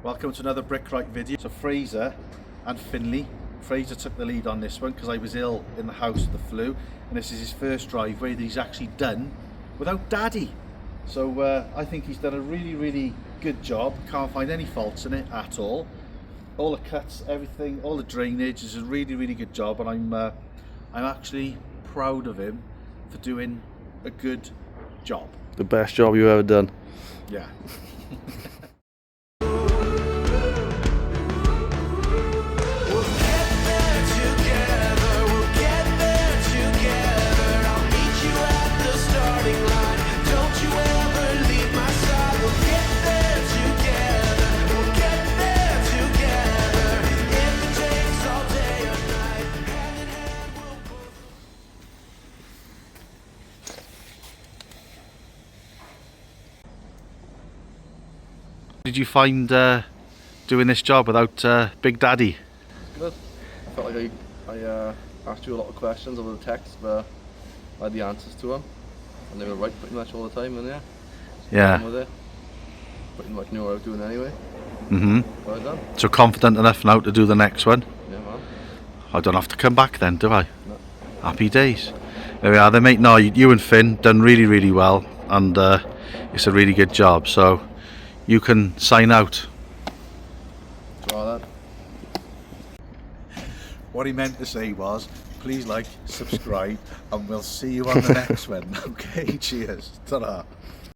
Welcome to another Brickright video. So Frazer and Finley. Frazer took the lead on this one because I was ill in the house with the flu, and this is his first driveway that he's actually done without Daddy. So I think he's done a really good job. Can't find any faults in it at all. All the cuts, everything, all the drainage is a really good job, and I'm actually proud of him for doing a good job. The best job you've ever done. Yeah. Did you find doing this job without Big Daddy? Good. I felt like I asked you a lot of questions over the text, but I had the answers to them, and they were right pretty much all the time. And yeah. With it. Pretty much knew what I was doing anyway. Well done. So confident enough now to do the next one? Yeah, man. I don't have to come back then, do I? No. Happy days. There we are. Then, mate. No, you and Finn done really well, and it's a really good job. So you can sign out. Draw that. What he meant to say was, please like, subscribe, and we'll see you on the next one. Okay, cheers. Ta-da.